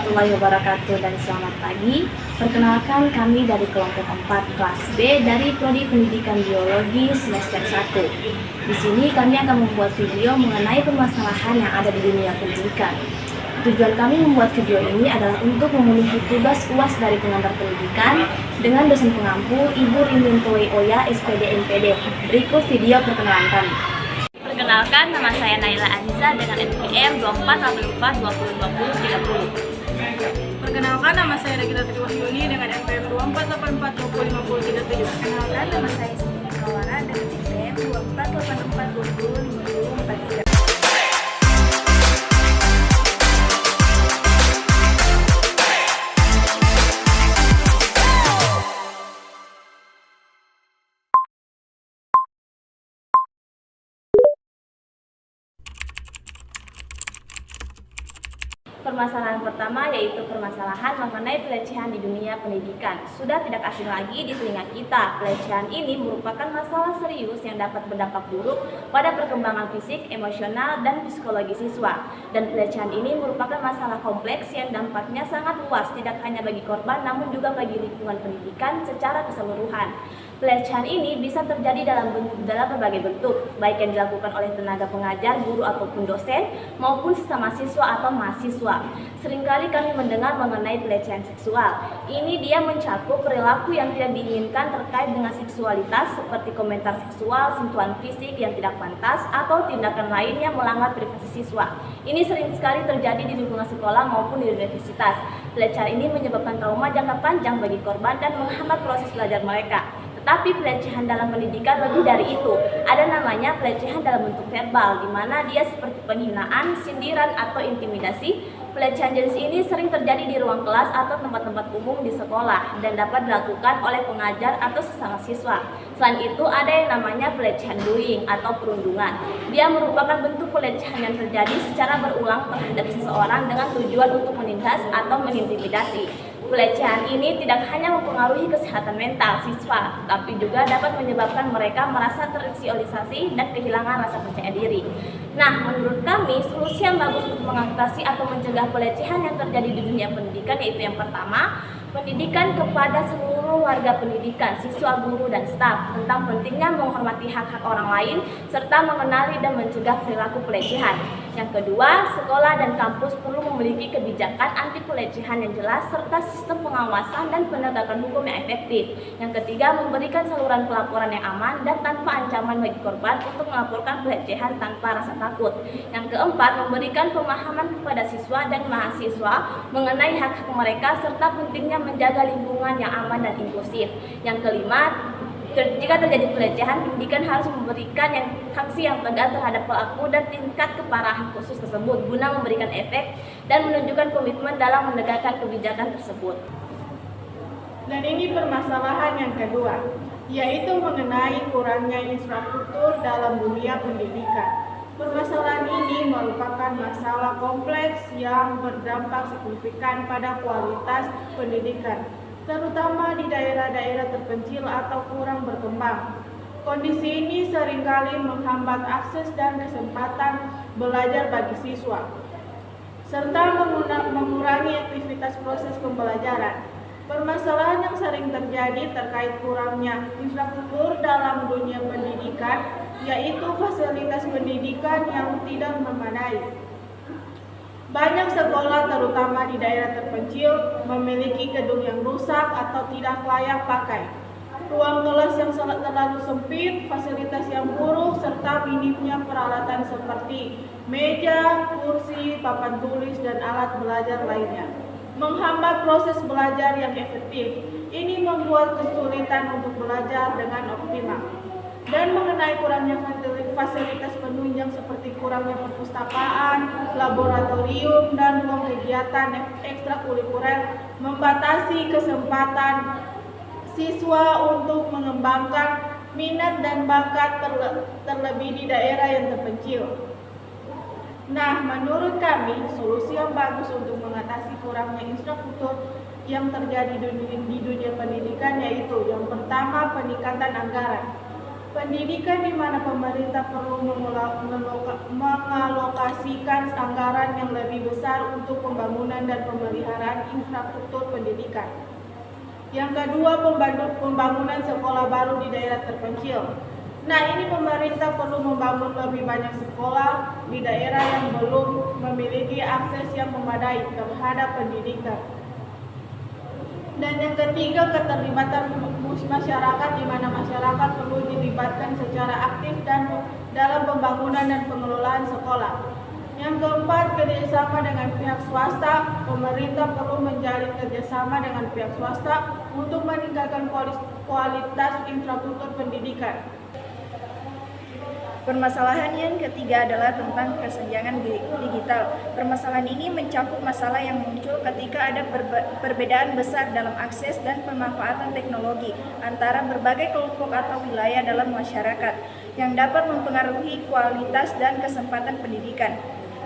warahmatullahi wabarakatuh dan selamat pagi. Perkenalkan kami dari kelompok 4 kelas B dari Prodi Pendidikan Biologi semester 1. Di sini kami akan membuat video mengenai permasalahan yang ada di dunia pendidikan. Tujuan kami membuat video ini adalah untuk memenuhi tugas UAS dari pengantar pendidikan dengan dosen pengampu Ibu Rinintoi Oya, SPD MPD. Berikut video perkenalan kami. Perkenalkan, nama saya Naila Aniza dengan NPM 2484202030. Perkenalkan, nama saya Regina Triwahyuni dengan NPM 2484205037. Perkenalkan, nama saya Sinti Kawara dengan NPM 2484205043. Permasalahan pertama yaitu permasalahan mengenai pelecehan di dunia pendidikan. Sudah tidak asing lagi di telinga kita, pelecehan ini merupakan masalah serius yang dapat berdampak buruk pada perkembangan fisik, emosional, dan psikologi siswa. Dan pelecehan ini merupakan masalah kompleks yang dampaknya sangat luas, tidak hanya bagi korban namun juga bagi lingkungan pendidikan secara keseluruhan. Pelecehan ini bisa terjadi dalam berbagai bentuk, baik yang dilakukan oleh tenaga pengajar, guru ataupun dosen, maupun sesama siswa atau mahasiswa. Seringkali kami mendengar mengenai pelecehan seksual. Ini dia mencakup perilaku yang tidak diinginkan terkait dengan seksualitas seperti komentar seksual, sentuhan fisik yang tidak pantas, atau tindakan lainnya melanggar privasi siswa. Ini sering sekali terjadi di lingkungan sekolah maupun di universitas. Pelecehan ini menyebabkan trauma jangka panjang bagi korban dan menghambat proses belajar mereka. Tetapi pelecehan dalam pendidikan lebih dari itu. Ada namanya pelecehan dalam bentuk verbal, di mana dia seperti penghinaan, sindiran, atau intimidasi. Pelecehan jenis ini sering terjadi di ruang kelas atau tempat-tempat umum di sekolah dan dapat dilakukan oleh pengajar atau sesama siswa. Selain itu, ada yang namanya pelecehan bullying atau perundungan. Dia merupakan bentuk pelecehan yang terjadi secara berulang terhadap seseorang dengan tujuan untuk menindas atau mengintimidasi. Pelecehan ini tidak hanya mempengaruhi kesehatan mental siswa, tapi juga dapat menyebabkan mereka merasa terisolasi dan kehilangan rasa percaya diri. Nah, menurut kami, solusi yang bagus untuk mengatasi atau mencegah pelecehan yang terjadi di dunia pendidikan yaitu yang pertama, pendidikan kepada seluruh warga pendidikan, siswa, guru, dan staf tentang pentingnya menghormati hak-hak orang lain serta mengenali dan mencegah perilaku pelecehan. Yang kedua, sekolah dan kampus perlu memiliki kebijakan anti pelecehan yang jelas serta sistem pengawasan dan penegakan hukum yang efektif. Yang ketiga, memberikan saluran pelaporan yang aman dan tanpa ancaman bagi korban untuk melaporkan pelecehan tanpa rasa takut. Yang keempat, memberikan pemahaman kepada siswa dan mahasiswa mengenai hak-hak mereka serta pentingnya menjaga lingkungan yang aman dan inklusif. Yang kelima, jika terjadi pelecehan, pendidikan harus memberikan sanksi yang tegas terhadap pelaku dan tingkat keparahan khusus tersebut guna memberikan efek dan menunjukkan komitmen dalam menegakkan kebijakan tersebut. Dan ini permasalahan yang kedua, yaitu mengenai kurangnya infrastruktur dalam dunia pendidikan. Permasalahan ini merupakan masalah kompleks yang berdampak signifikan pada kualitas pendidikan, terutama di daerah-daerah terpencil atau kurang berkembang. Kondisi ini seringkali menghambat akses dan kesempatan belajar bagi siswa, serta mengurangi aktivitas proses pembelajaran. Permasalahan yang sering terjadi terkait kurangnya infrastruktur dalam dunia pendidikan, yaitu fasilitas pendidikan yang tidak memadai. Banyak sekolah, terutama di daerah terpencil, memiliki gedung yang rusak atau tidak layak pakai, ruang kelas yang terlalu sempit, fasilitas yang buruk, serta minimnya peralatan seperti meja, kursi, papan tulis, dan alat belajar lainnya, menghambat proses belajar yang efektif. Ini membuat kesulitan untuk belajar dengan optimal. Dan mengenai kurangnya fasilitas penunjang seperti kurangnya perpustakaan, laboratorium, dan ruang kegiatan ekstrakurikuler membatasi kesempatan siswa untuk mengembangkan minat dan bakat terlebih di daerah yang terpencil. Nah, menurut kami, solusi yang bagus untuk mengatasi kurangnya infrastruktur yang terjadi di dunia pendidikan yaitu yang pertama, peningkatan anggaran. Pendidikan di mana pemerintah perlu mengalokasikan anggaran yang lebih besar untuk pembangunan dan pemeliharaan infrastruktur pendidikan. Yang kedua, pembangunan sekolah baru di daerah terpencil. Nah, ini pemerintah perlu membangun lebih banyak sekolah di daerah yang belum memiliki akses yang memadai terhadap pendidikan. Dan yang ketiga, keterlibatan masyarakat, di mana masyarakat perlu dilibatkan secara aktif dan dalam pembangunan dan pengelolaan sekolah. Yang keempat, kerjasama dengan pihak swasta. Pemerintah perlu menjalin kerjasama dengan pihak swasta untuk meningkatkan kualitas infrastruktur pendidikan. Permasalahan yang ketiga adalah tentang kesenjangan digital. Permasalahan ini mencakup masalah yang muncul ketika ada perbedaan besar dalam akses dan pemanfaatan teknologi antara berbagai kelompok atau wilayah dalam masyarakat yang dapat mempengaruhi kualitas dan kesempatan pendidikan.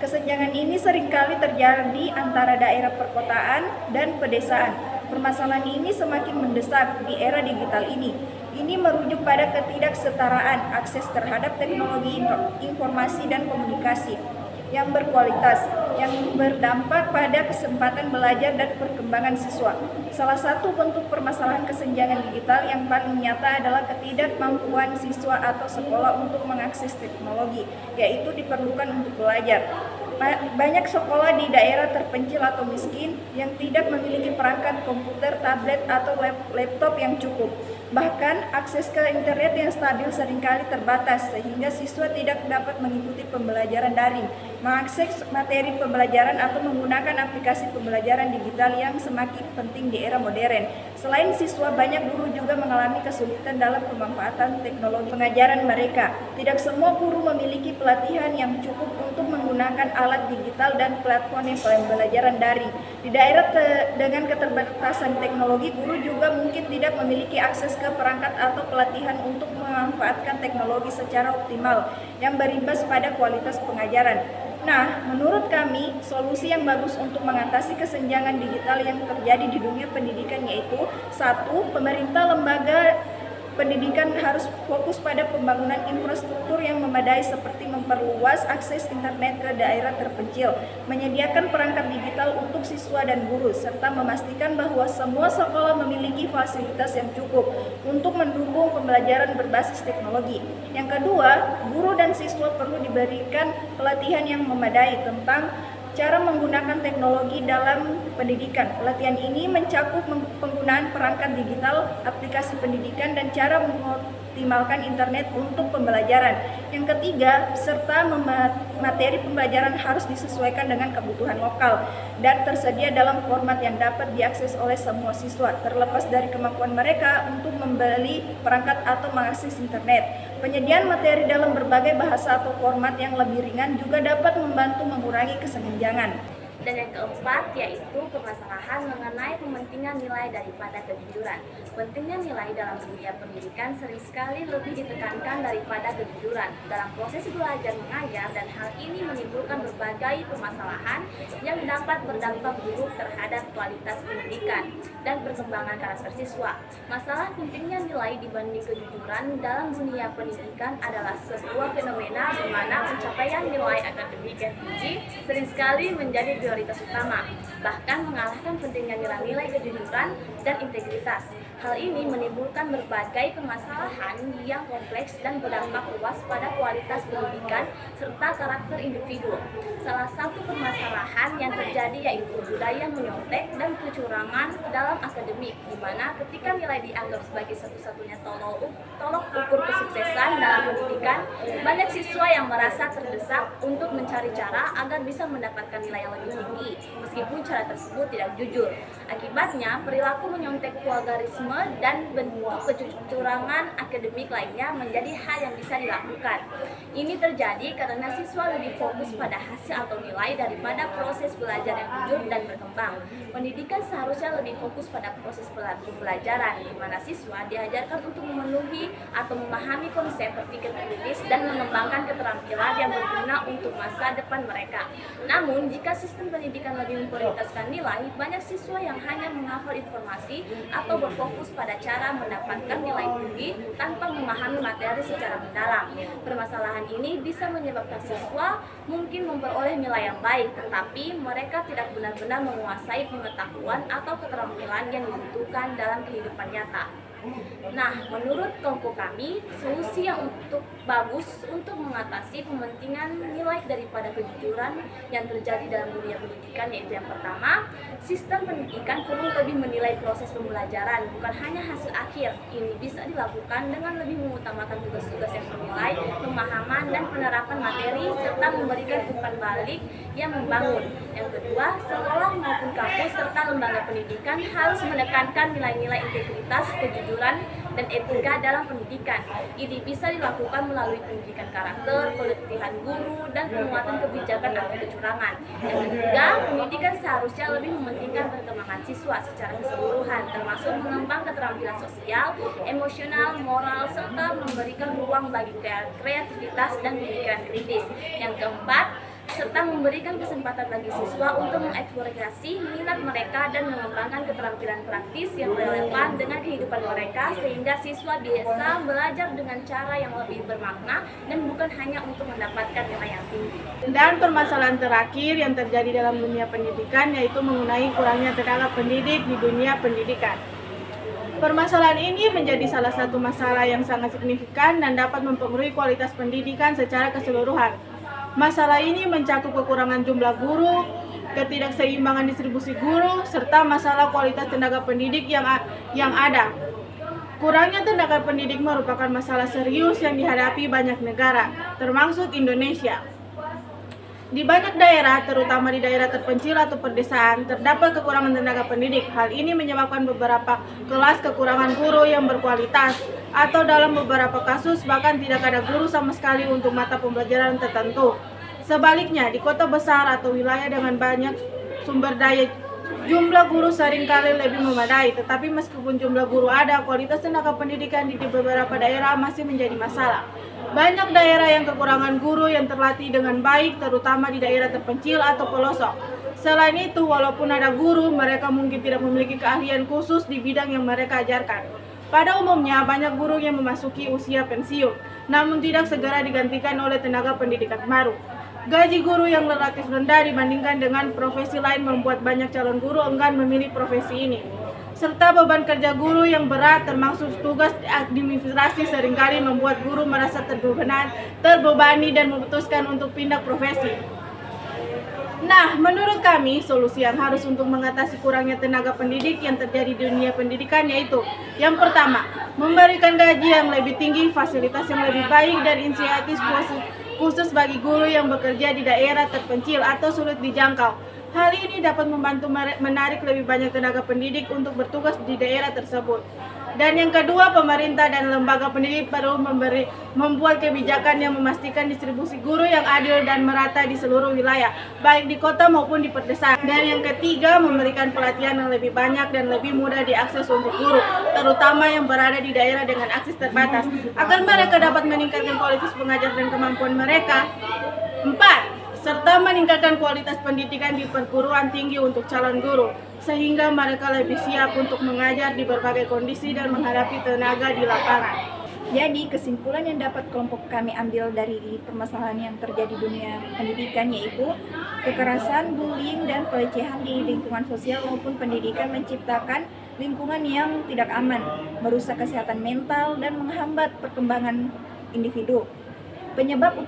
Kesenjangan ini seringkali terjadi antara daerah perkotaan dan pedesaan. Permasalahan ini semakin mendesak di era digital ini. Ini merujuk pada ketidaksetaraan akses terhadap teknologi informasi dan komunikasi yang berkualitas, yang berdampak pada kesempatan belajar dan perkembangan siswa. Salah satu bentuk permasalahan kesenjangan digital yang paling nyata adalah ketidakmampuan siswa atau sekolah untuk mengakses teknologi, yaitu diperlukan untuk belajar. Banyak sekolah di daerah terpencil atau miskin yang tidak memiliki perangkat komputer, tablet, atau laptop yang cukup. Bahkan, akses ke internet yang stabil seringkali terbatas, sehingga siswa tidak dapat mengikuti pembelajaran daring, mengakses materi pembelajaran, atau menggunakan aplikasi pembelajaran digital yang semakin penting di era modern. Selain siswa, banyak guru juga mengalami kesulitan dalam pemanfaatan teknologi pengajaran mereka. Tidak semua guru memiliki pelatihan yang cukup untuk menggunakan alat digital dan platform pembelajaran daring. Di daerah dengan keterbatasan teknologi, guru juga mungkin tidak memiliki akses ke perangkat atau pelatihan untuk memanfaatkan teknologi secara optimal yang berimbas pada kualitas pengajaran. Nah, menurut kami, solusi yang bagus untuk mengatasi kesenjangan digital yang terjadi di dunia pendidikan yaitu 1. Pemerintah lembaga pendidikan harus fokus pada pembangunan infrastruktur yang memadai seperti memperluas akses internet ke daerah terpencil, menyediakan perangkat digital untuk siswa dan guru, serta memastikan bahwa semua sekolah memiliki fasilitas yang cukup untuk mendukung pembelajaran berbasis teknologi. Yang kedua, guru dan siswa perlu diberikan pelatihan yang memadai tentang cara menggunakan teknologi dalam pendidikan. Pelatihan ini mencakup penggunaan perangkat digital, aplikasi pendidikan, dan cara mengoptimalkan internet untuk pembelajaran. Yang ketiga, serta materi pembelajaran harus disesuaikan dengan kebutuhan lokal dan tersedia dalam format yang dapat diakses oleh semua siswa, terlepas dari kemampuan mereka untuk membeli perangkat atau mengakses internet. Penyediaan materi dalam berbagai bahasa atau format yang lebih ringan juga dapat membantu mengurangi kesenjangan. Dan yang keempat yaitu permasalahan mengenai pementingan nilai daripada kejujuran. Pentingnya nilai dalam dunia pendidikan sering sekali lebih ditekankan daripada kejujuran dalam proses belajar mengajar, dan hal ini menimbulkan berbagai permasalahan yang dapat berdampak buruk terhadap kualitas pendidikan dan perkembangan karakter siswa. Masalah pentingnya nilai dibanding kejujuran dalam dunia pendidikan adalah sebuah fenomena di mana pencapaian nilai akademik yang tinggi sering sekali menjadi prioritas utama, bahkan mengalahkan pentingnya nilai-nilai kejujuran dan integritas. Hal ini menimbulkan berbagai permasalahan yang kompleks dan berdampak luas pada kualitas pendidikan serta karakter individu. Salah satu permasalahan yang terjadi yaitu budaya menyontek dan kecurangan dalam akademik, di mana ketika nilai dianggap sebagai satu-satunya tolok ukur kesuksesan dalam pendidikan, banyak siswa yang merasa terdesak untuk mencari cara agar bisa mendapatkan nilai yang lebih tinggi, meskipun cara tersebut tidak jujur. Akibatnya, perilaku menyontek, vulgarisme, dan bentuk kecurangan akademik lainnya menjadi hal yang bisa dilakukan. Ini terjadi karena siswa lebih fokus pada hasil atau nilai daripada proses belajar yang jujur dan berkembang. Pendidikan seharusnya lebih fokus pada proses pembelajaran, di mana siswa diajarkan untuk memenuhi atau memahami konsep berpikir kritis dan mengembangkan keterampilan yang berguna untuk masa depan mereka. Namun, jika sistem pendidikan lebih memprioritaskan nilai, banyak siswa yang hanya menghafal informasi atau berfokus pada cara mendapatkan nilai tinggi tanpa memahami materi secara mendalam. Permasalahan ini bisa menyebabkan siswa mungkin memperoleh nilai yang baik, tetapi mereka tidak benar-benar menguasai pengetahuan atau keterampilan yang dibutuhkan dalam kehidupan nyata. Nah, menurut kelompok kami, solusi yang bagus untuk mengatasi pementingan nilai daripada kejujuran yang terjadi dalam dunia pendidikan, yaitu yang pertama, sistem pendidikan perlu lebih menilai proses pembelajaran, bukan hanya hasil akhir. Ini bisa dilakukan dengan lebih mengutamakan tugas-tugas yang bernilai, pemahaman dan penerapan materi, serta memberikan umpan balik yang membangun. Yang kedua, sekolah maupun kampus serta lembaga pendidikan harus menekankan nilai-nilai integritas, kejujuran, dan etika dalam pendidikan. Ini bisa dilakukan melalui pendidikan karakter, pelatihan guru, dan penguatan kebijakan anti kecurangan. Yang ketiga, pendidikan seharusnya lebih mementingkan perkembangan siswa secara keseluruhan, termasuk mengembang keterampilan sosial, emosional, moral, serta memberikan ruang bagi kreativitas dan pemikiran kritis. Yang keempat, serta memberikan kesempatan bagi siswa untuk mengeksplorasi minat mereka dan mengembangkan keterampilan praktis yang relevan dengan kehidupan mereka, sehingga siswa biasa belajar dengan cara yang lebih bermakna dan bukan hanya untuk mendapatkan nilai yang tinggi. Dan permasalahan terakhir yang terjadi dalam dunia pendidikan yaitu mengenai kurangnya tenaga pendidik di dunia pendidikan. Permasalahan ini menjadi salah satu masalah yang sangat signifikan dan dapat mempengaruhi kualitas pendidikan secara keseluruhan. Masalah ini mencakup kekurangan jumlah guru, ketidakseimbangan distribusi guru, serta masalah kualitas tenaga pendidik yang ada. Kurangnya tenaga pendidik merupakan masalah serius yang dihadapi banyak negara, termasuk Indonesia. Di banyak daerah, terutama di daerah terpencil atau pedesaan, terdapat kekurangan tenaga pendidik. Hal ini menyebabkan beberapa kelas kekurangan guru yang berkualitas, atau dalam beberapa kasus bahkan tidak ada guru sama sekali untuk mata pembelajaran tertentu. Sebaliknya, di kota besar atau wilayah dengan banyak sumber daya, jumlah guru seringkali lebih memadai. Tetapi meskipun jumlah guru ada, kualitas tenaga pendidikan di beberapa daerah masih menjadi masalah. Banyak daerah yang kekurangan guru yang terlatih dengan baik, terutama di daerah terpencil atau pelosok. Selain itu, walaupun ada guru, mereka mungkin tidak memiliki keahlian khusus di bidang yang mereka ajarkan. Pada umumnya, banyak guru yang memasuki usia pensiun, namun tidak segera digantikan oleh tenaga pendidikan baru. Gaji guru yang relatif rendah dibandingkan dengan profesi lain membuat banyak calon guru enggan memilih profesi ini. Serta beban kerja guru yang berat termasuk tugas administrasi seringkali membuat guru merasa terbebani dan memutuskan untuk pindah profesi. Nah, menurut kami, solusi yang harus untuk mengatasi kurangnya tenaga pendidik yang terjadi di dunia pendidikan yaitu yang pertama, memberikan gaji yang lebih tinggi, fasilitas yang lebih baik, dan inisiatif khusus bagi guru yang bekerja di daerah terpencil atau sulit dijangkau. Hal ini dapat membantu menarik lebih banyak tenaga pendidik untuk bertugas di daerah tersebut. Dan yang kedua, pemerintah dan lembaga pendidik perlu membuat kebijakan yang memastikan distribusi guru yang adil dan merata di seluruh wilayah, baik di kota maupun di pedesaan. Dan yang ketiga, memberikan pelatihan yang lebih banyak dan lebih mudah diakses untuk guru, terutama yang berada di daerah dengan akses terbatas, agar mereka dapat meningkatkan kualitas pengajar dan kemampuan mereka. 4. Serta meningkatkan kualitas pendidikan di perguruan tinggi untuk calon guru, sehingga mereka lebih siap untuk mengajar di berbagai kondisi dan menghadapi tenaga di lapangan. Jadi, kesimpulan yang dapat kelompok kami ambil dari permasalahan yang terjadi di dunia pendidikan yaitu kekerasan, bullying, dan pelecehan di lingkungan sosial maupun pendidikan menciptakan lingkungan yang tidak aman, merusak kesehatan mental, dan menghambat perkembangan individu. Penyebab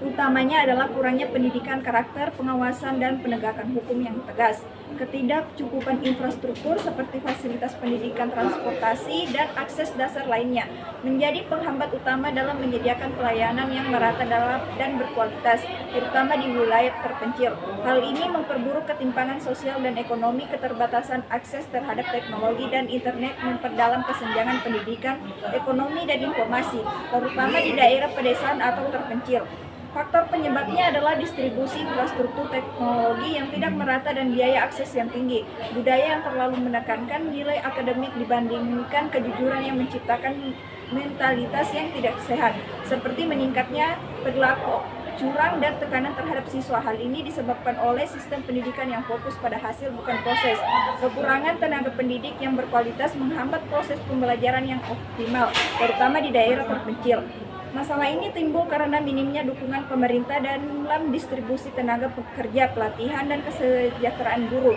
utamanya adalah kurangnya pendidikan karakter, pengawasan, dan penegakan hukum yang tegas, ketidakcukupan infrastruktur seperti fasilitas pendidikan, transportasi, dan akses dasar lainnya, menjadi penghambat utama dalam menyediakan pelayanan yang merata dan berkualitas, terutama di wilayah terpencil. Hal ini memperburuk ketimpangan sosial dan ekonomi, keterbatasan akses terhadap teknologi dan internet, memperdalam kesenjangan pendidikan, ekonomi, dan informasi, terutama di daerah pedesaan atau terpencil. Faktor penyebabnya adalah distribusi infrastruktur teknologi yang tidak merata dan biaya akses yang tinggi, budaya yang terlalu menekankan nilai akademik dibandingkan kejujuran yang menciptakan mentalitas yang tidak sehat, seperti meningkatnya perilaku curang dan tekanan terhadap siswa. Hal ini disebabkan oleh sistem pendidikan yang fokus pada hasil bukan proses. Kekurangan tenaga pendidik yang berkualitas menghambat proses pembelajaran yang optimal, terutama di daerah terpencil. Masalah ini timbul karena minimnya dukungan pemerintah dalam distribusi tenaga pekerja, pelatihan, dan kesejahteraan guru.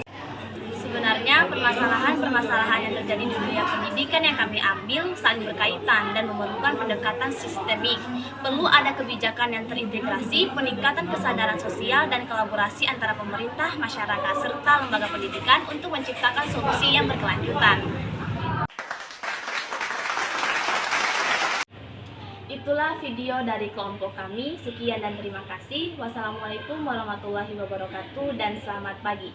Sebenarnya permasalahan-permasalahan yang terjadi di dunia pendidikan yang kami ambil saling berkaitan dan memerlukan pendekatan sistemik. Perlu ada kebijakan yang terintegrasi, peningkatan kesadaran sosial, dan kolaborasi antara pemerintah, masyarakat, serta lembaga pendidikan untuk menciptakan solusi yang berkelanjutan. Itulah video dari kelompok kami. Sekian dan terima kasih. Wassalamualaikum warahmatullahi wabarakatuh dan selamat pagi.